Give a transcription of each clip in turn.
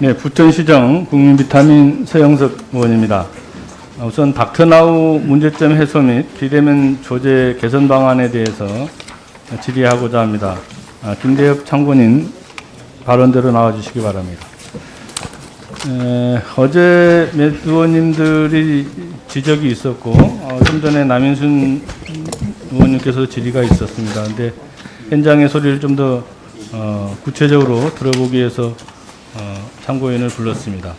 네, 부천시정 국민비타민 서영석 의원입니다. 우선 닥터나우 문제점 해소 및 비대면 조제 개선 방안에 대해서 질의하고자 합니다. 김대엽 참고인 발언대로 나와주시기 바랍니다. 어제 몇 의원님들이 지적이 있었고 좀 전에 남인순 의원님께서 질의가 있었습니다. 그런데 현장의 소리를 좀 더 구체적으로 들어보기 위해서 참고인을 불렀습니다.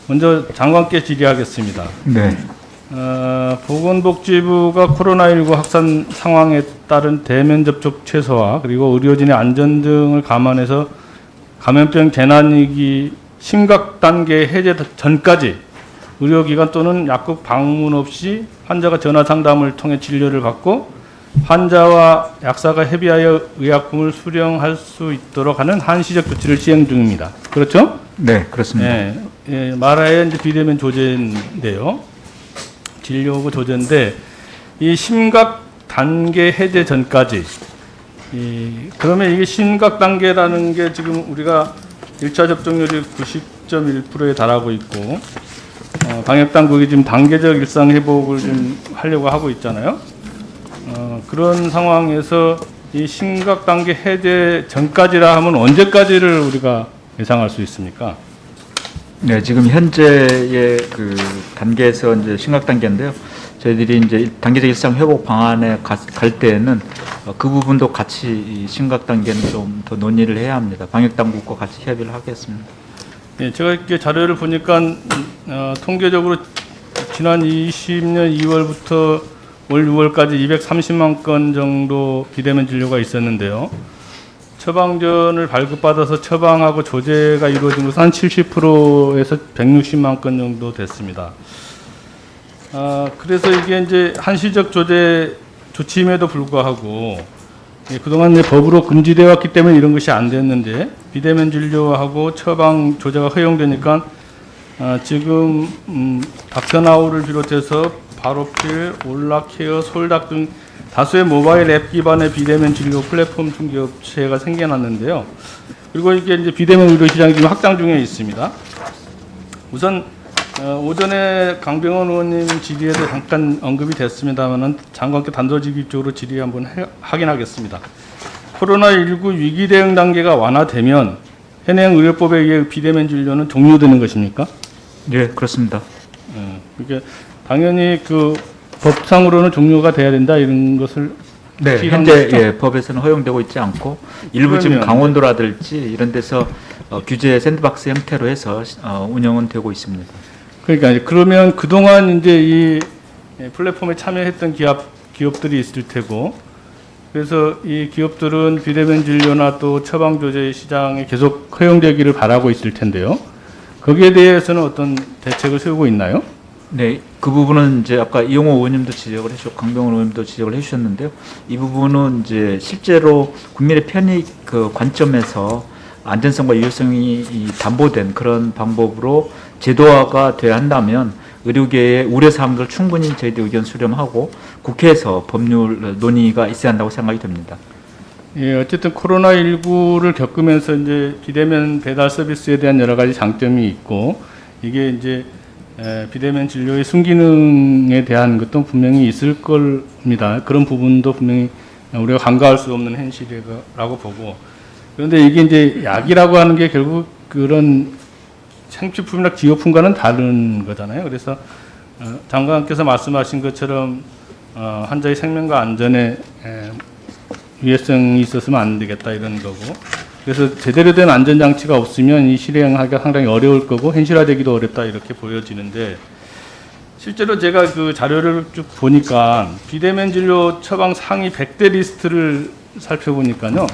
먼저 장관께 질의하겠습니다. 네. 보건복지부가 코로나19 확산 상황에 따른 대면 접촉 최소화 그리고 의료진의 안전 등을 감안해서 감염병 재난위기 심각 단계 해제 전까지 의료기관 또는 약국 방문 없이 환자가 전화 상담을 통해 진료를 받고 환자와 약사가 협의하여 의약품을 수령할 수 있도록 하는 한시적 조치를 시행 중입니다. 그렇죠? 네, 그렇습니다. 말하여 이제 비대면 조제인데요. 진료고 조제인데 이 심각 단계 해제 전까지 그러면 이게 심각 단계라는 게 지금 우리가 1차 접종률이 90.1%에 달하고 있고 방역 당국이 지금 단계적 일상 회복을 좀 하려고 하고 있잖아요. 그런 상황에서 이 심각 단계 해제 전까지라 하면 언제까지를 우리가 예상할 수 있습니까? 네, 지금 현재의 그 단계에서 이제 심각 단계인데요. 저희들이 이제 단계적 일상 회복 방안에 갈 때에는 그 부분도 같이 이 심각 단계는 좀 더 논의를 해야 합니다. 방역 당국과 같이 협의를 하겠습니다. 예, 제가 이렇게 자료를 보니까 통계적으로 지난 20년 2월부터 올 6월까지 230만 건 정도 비대면 진료가 있었는데요. 처방전을 발급받아서 처방하고 조제가 이루어진 것은 한 70%에서 160만 건 정도 됐습니다. 그래서 이게 이제 한시적 조제 조치임에도 불구하고 그동안 이제 법으로 금지되어 왔기 때문에 이런 것이 안 됐는데 비대면 진료하고 처방 조제가 허용되니까 지금 닥터나우를 비롯해서 바로필, 올라케어, 솔닥 등 다수의 모바일 앱 기반의 비대면 진료 플랫폼 중개업체가 생겨났는데요. 그리고 이게 이제 비대면 의료 시장이 지금 확장 중에 있습니다. 우선 오전에 강병원 의원님 질의에도 잠깐 언급이 됐습니다만은 장관께 단도직입적으로 질의 한번 확인하겠습니다. 코로나19 위기 대응 단계가 완화되면 현행 의료법에 의해 비대면 진료는 종료되는 것입니까? 네, 그렇습니다. 그러니까 당연히 그 법상으로는 종료가 돼야 된다 이런 것을 네, 현재 법에서는 허용되고 있지 않고 일부 지금 강원도라든지 이런 데서 규제 샌드박스 형태로 해서 운영은 되고 있습니다. 그러니까 그러면 그동안 이제 이 플랫폼에 참여했던 기업들이 있을 테고 그래서 이 기업들은 비대면 진료나 또 처방 조제 시장에 계속 허용되기를 바라고 있을 텐데요. 거기에 대해서는 어떤 대책을 세우고 있나요? 네, 그 부분은 이제 아까 이용호 의원님도 지적을 해주셨고 강병원 의원님도 지적을 해주셨는데요. 이 부분은 이제 실제로 국민의 편익 그 관점에서 안전성과 유효성이 담보된 그런 방법으로 제도화가 돼야 한다면 의료계의 우려사항들 충분히 저희들 의견 수렴하고 국회에서 법률 논의가 있어야 한다고 생각이 됩니다. 예, 어쨌든 코로나19를 겪으면서 이제 비대면 배달 서비스에 대한 여러 가지 장점이 있고 이게 이제 비대면 진료의 순기능에 대한 것도 분명히 있을 겁니다. 그런 부분도 분명히 우리가 간과할 수 없는 현실이라고 보고 그런데 이게 이제 약이라고 하는 게 결국 그런 생필품이나 기호품과는 다른 거잖아요. 그래서 장관께서 말씀하신 것처럼 환자의 생명과 안전에 위해성이 있었으면 안 되겠다 이런 거고 그래서 제대로 된 안전장치가 없으면 이 실행하기가 상당히 어려울 거고 현실화되기도 어렵다 이렇게 보여지는데 실제로 제가 그 자료를 쭉 보니까 비대면 진료 처방 상위 100대 리스트를 살펴보니까요.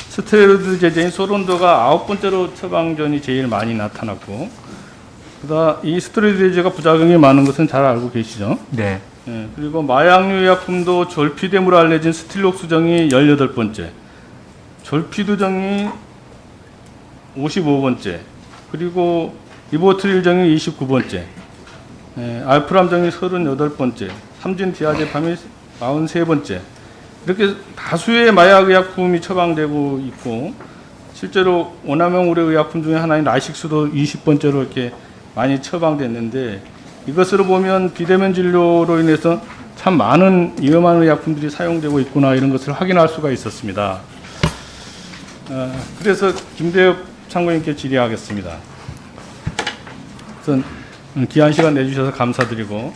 스테로이드 제제인 소론도가 9번째로 처방전이 제일 많이 나타났고 이 스테로이드 제제가 부작용이 많은 것은 잘 알고 계시죠? 네. 그리고 마약류 약품도 졸피뎀으로 알려진 스틸록수정이 18번째, 졸피두정이 55번째, 그리고 이보트릴정이 29번째, 알프람정이 38번째, 삼진디아제팜이 43번째 이렇게 다수의 마약의약품이 처방되고 있고 실제로 오남용 우려 의약품 중에 하나인 라식스도 20번째로 이렇게 많이 처방됐는데 이것으로 보면 비대면 진료로 인해서 참 많은 위험한 의약품들이 사용되고 있구나 이런 것을 확인할 수가 있었습니다. 그래서 김대엽 참고인께 질의하겠습니다. 우선 귀한 시간 내주셔서 감사드리고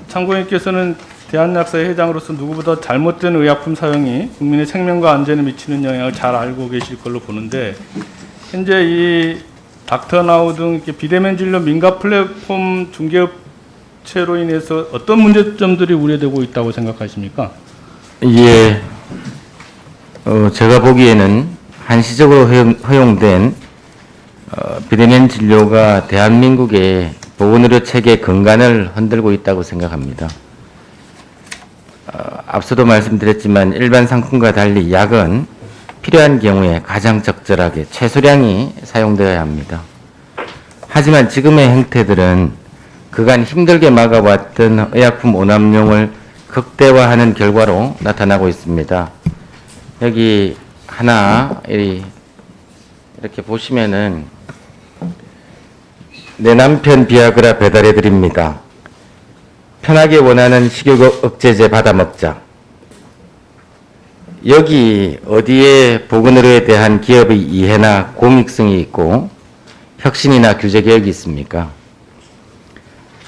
참고인께서는 대한약사회 회장으로서 누구보다 잘못된 의약품 사용이 국민의 생명과 안전에 미치는 영향을 잘 알고 계실 걸로 보는데 현재 이 닥터나우 등 이렇게 비대면 진료 민간 플랫폼 중개업체로 인해서 어떤 문제점들이 우려되고 있다고 생각하십니까? 예, 제가 보기에는 한시적으로 허용된 비대면 진료가 대한민국의 보건의료 체계 근간을 흔들고 있다고 생각합니다. 앞서도 말씀드렸지만 일반 상품과 달리 약은 필요한 경우에 가장 적절하게 최소량이 사용되어야 합니다. 하지만 지금의 행태들은 그간 힘들게 막아왔던 의약품 오남용을 극대화하는 결과로 나타나고 있습니다. 여기 하나 이렇게 보시면은 내 남편 비아그라 배달해 드립니다. 편하게 원하는 식욕 억제제 받아 먹자. 여기 어디에 보건의료에 대한 기업의 이해나 공익성이 있고 혁신이나 규제 개혁이 있습니까?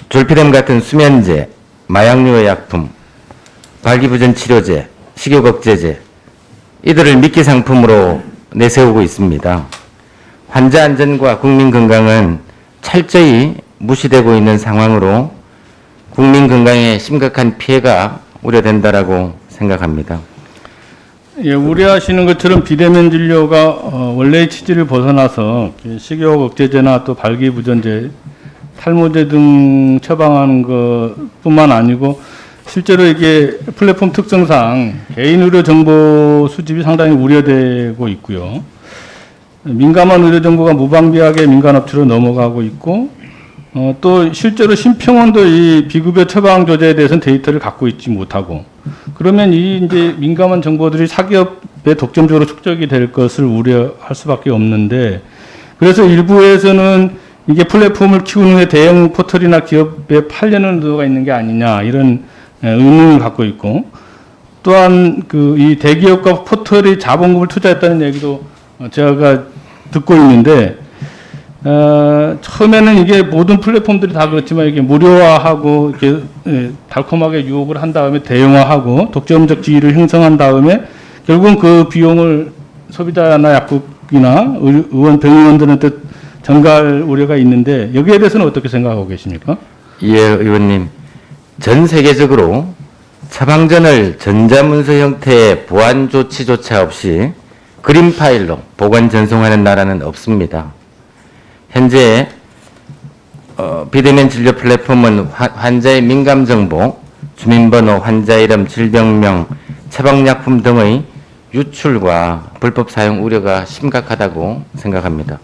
졸피뎀 같은 수면제, 마약류 의약품, 발기부전 치료제, 식욕 억제제 이들을 미끼 상품으로 내세우고 있습니다. 환자 안전과 국민 건강은 철저히 무시되고 있는 상황으로 국민 건강에 심각한 피해가 우려된다라고 생각합니다. 예, 우려하시는 것처럼 비대면 진료가 원래의 취지를 벗어나서 식욕 억제제나 또 발기부전제, 탈모제 등 처방하는 것뿐만 아니고 실제로 이게 플랫폼 특성상 개인 의료 정보 수집이 상당히 우려되고 있고요. 민감한 의료 정보가 무방비하게 민간 업체로 넘어가고 있고 또 실제로 심평원도 이 비급여 처방 조제에 대해서는 데이터를 갖고 있지 못하고 그러면 이 이제 민감한 정보들이 사기업에 독점적으로 축적이 될 것을 우려할 수밖에 없는데 그래서 일부에서는 이게 플랫폼을 키운 후에 대형 포털이나 기업에 팔려는 의도가 있는 게 아니냐 이런 의문을 갖고 있고 또한 그 이 대기업과 포털이 자본금을 투자했다는 얘기도 제가 듣고 있는데 처음에는 이게 모든 플랫폼들이 다 그렇지만 이게 무료화하고 이렇게 달콤하게 유혹을 한 다음에 대형화하고 독점적 지위를 형성한 다음에 결국은 그 비용을 소비자나 약국이나 의원 병의원들한테 전가할 우려가 있는데 여기에 대해서는 어떻게 생각하고 계십니까? 예, 의원님. 전 세계적으로 처방전을 전자문서 형태의 보안 조치조차 없이 그림 파일로 보관 전송하는 나라는 없습니다. 현재 비대면 진료 플랫폼은 환자의 민감 정보, 주민번호, 환자 이름, 질병명, 처방약품 등의 유출과 불법 사용 우려가 심각하다고 생각합니다.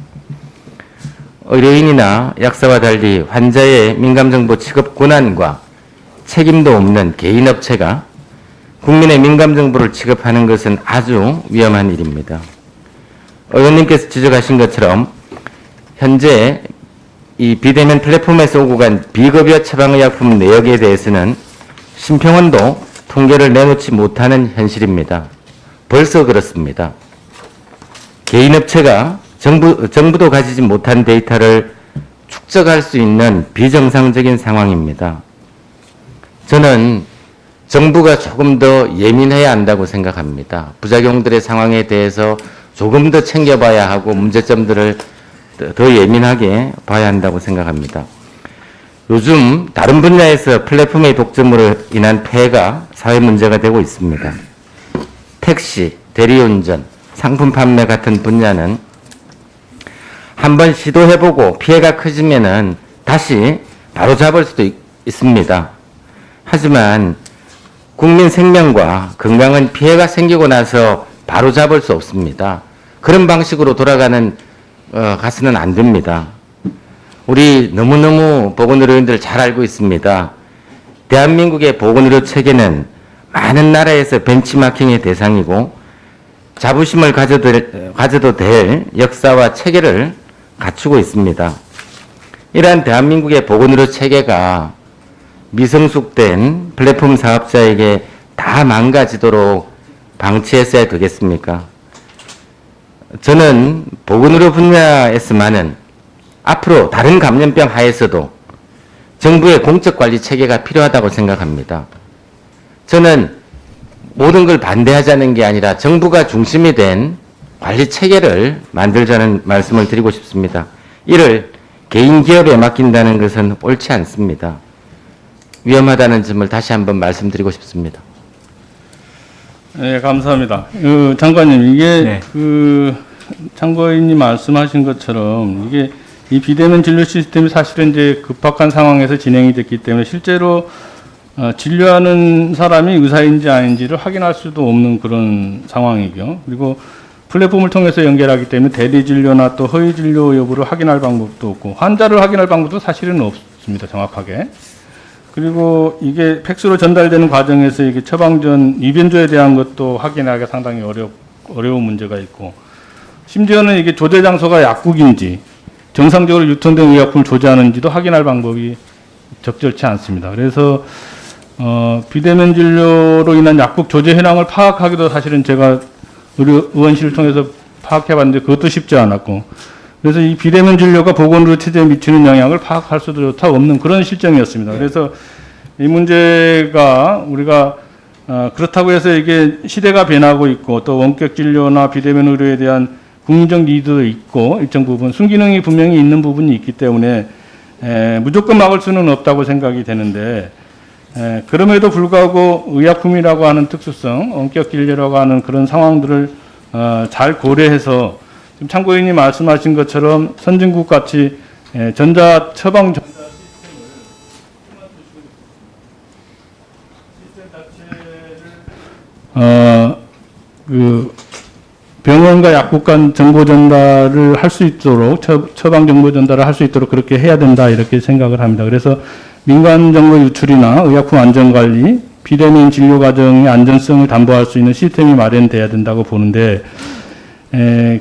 의료인이나 약사와 달리 환자의 민감 정보 취급 권한과 책임도 없는 개인 업체가 국민의 민감 정보를 취급하는 것은 아주 위험한 일입니다. 의원님께서 지적하신 것처럼 현재 이 비대면 플랫폼에서 오고 간 비급여 처방의약품 내역에 대해서는 심평원도 통계를 내놓지 못하는 현실입니다. 벌써 그렇습니다. 개인 업체가 정부도 가지지 못한 데이터를 축적할 수 있는 비정상적인 상황입니다. 저는 정부가 조금 더 예민해야 한다고 생각합니다. 부작용들의 상황에 대해서 조금 더 챙겨봐야 하고 문제점들을 더 예민하게 봐야 한다고 생각합니다. 요즘 다른 분야에서 플랫폼의 독점으로 인한 폐해가 사회 문제가 되고 있습니다. 택시, 대리운전, 상품 판매 같은 분야는 한번 시도해보고 피해가 커지면은 다시 바로잡을 수도 있습니다. 하지만 국민 생명과 건강은 피해가 생기고 나서 바로잡을 수 없습니다. 그런 방식으로 돌아가는 가서는 안 됩니다. 우리 너무너무 보건의료인들 잘 알고 있습니다. 대한민국의 보건의료 체계는 많은 나라에서 벤치마킹의 대상이고 자부심을 가져도 될 역사와 체계를 갖추고 있습니다. 이러한 대한민국의 보건의료 체계가 미성숙된 플랫폼 사업자에게 다 망가지도록 방치했어야 되겠습니까? 저는 보건의료 분야에서만은 앞으로 다른 감염병 하에서도 정부의 공적관리 체계가 필요하다고 생각합니다. 저는 모든 걸 반대하자는 게 아니라 정부가 중심이 된 관리 체계를 만들자는 말씀을 드리고 싶습니다. 이를 개인 기업에 맡긴다는 것은 옳지 않습니다. 위험하다는 점을 다시 한번 말씀드리고 싶습니다. 네, 감사합니다. 장관님, 이게 네. 참고인이 말씀하신 것처럼 이게 이 비대면 진료 시스템이 사실은 이제 급박한 상황에서 진행이 됐기 때문에 실제로 진료하는 사람이 의사인지 아닌지를 확인할 수도 없는 그런 상황이고요. 그리고 플랫폼을 통해서 연결하기 때문에 대리 진료나 또 허위 진료 여부를 확인할 방법도 없고 환자를 확인할 방법도 사실은 없습니다. 정확하게. 그리고 이게 팩스로 전달되는 과정에서 이게 처방 전 입연조에 대한 것도 확인하기가 상당히 어려운 문제가 있고 심지어는 이게 조제 장소가 약국인지 정상적으로 유통된 의약품을 조제하는지도 확인할 방법이 적절치 않습니다. 그래서 비대면 진료로 인한 약국 조제 현황을 파악하기도 사실은 제가 의원실을 통해서 파악해봤는데 그것도 쉽지 않았고 그래서 이 비대면 진료가 보건의료 체제에 미치는 영향을 파악할 수조차 없는 그런 실정이었습니다. 그래서 이 문제가 우리가 그렇다고 해서 이게 시대가 변하고 있고 또 원격 진료나 비대면 의료에 대한 국민적 니드도 있고 일정 부분 순기능이 분명히 있는 부분이 있기 때문에 무조건 막을 수는 없다고 생각이 되는데 그럼에도 불구하고 의약품이라고 하는 특수성, 원격 진료라고 하는 그런 상황들을 잘 고려해서 지금 참고인이 말씀하신 것처럼 선진국 같이 전자 처방 병원과 약국 간 정보 전달을 할 수 있도록 처방 정보 전달을 할 수 있도록 그렇게 해야 된다 이렇게 생각을 합니다. 그래서 민간 정보 유출이나 의약품 안전 관리, 비대면 진료 과정의 안전성을 담보할 수 있는 시스템이 마련돼야 된다고 보는데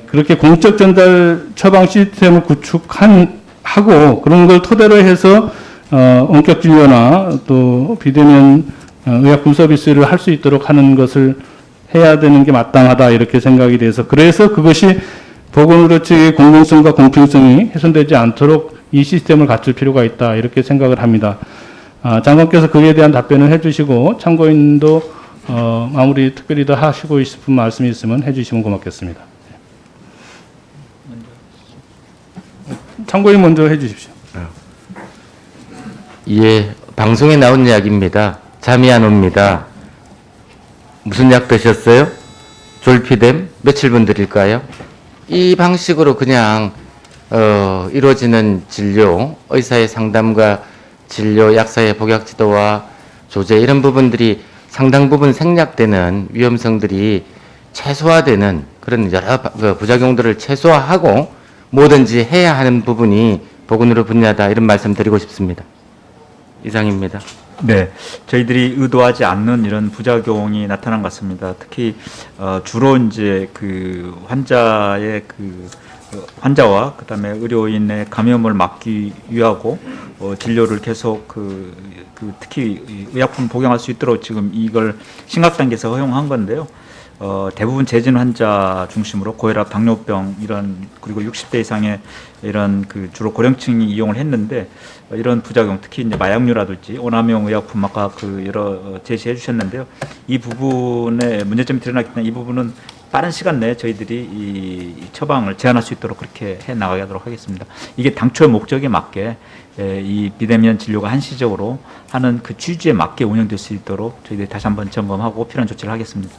그렇게 공적 전달 처방 시스템을 구축하고 그런 걸 토대로 해서 원격 진료나 또 비대면 의약품 서비스를 할 수 있도록 하는 것을 해야 되는 게 마땅하다 이렇게 생각이 돼서 그래서 그것이 보건의료 측의 공정성과 공평성이 훼손되지 않도록 이 시스템을 갖출 필요가 있다 이렇게 생각을 합니다. 장관께서 그에 대한 답변을 해주시고 참고인도 마무리 특별히 더 하시고 싶은 말씀이 있으면 해주시면 고맙겠습니다. 참고인 먼저 해주십시오. 예, 방송에 나온 이야기입니다. 잠이 안 옵니다. 무슨 약 드셨어요? 졸피뎀? 며칠분 드릴까요? 이 방식으로 그냥 이루어지는 진료, 의사의 상담과 진료, 약사의 복약 지도와 조제 이런 부분들이 상당 부분 생략되는 위험성들이 최소화되는 그런 여러 부작용들을 최소화하고 뭐든지 해야 하는 부분이 보건의료 분야다 이런 말씀 드리고 싶습니다. 이상입니다. 네, 저희들이 의도하지 않는 이런 부작용이 나타난 것 같습니다. 특히 주로 이제 그 환자의 환자와 그다음에 의료인의 감염을 막기 위하고 진료를 계속 특히 의약품 복용할 수 있도록 지금 이걸 심각 단계에서 허용한 건데요. 대부분 재진 환자 중심으로 고혈압, 당뇨병 이런 그리고 60대 이상의 이런 주로 고령층이 이용을 했는데 이런 부작용 특히 이제 마약류라든지 오남용 의약품 아까 여러 제시해 주셨는데요. 이 부분에 문제점이 드러났기 때문에 이 부분은 빠른 시간 내에 저희들이 이 처방을 제한할 수 있도록 그렇게 해 나가게 하도록 하겠습니다. 이게 당초의 목적에 맞게 이 비대면 진료가 한시적으로 하는 그 취지에 맞게 운영될 수 있도록 저희들이 다시 한번 점검하고 필요한 조치를 하겠습니다.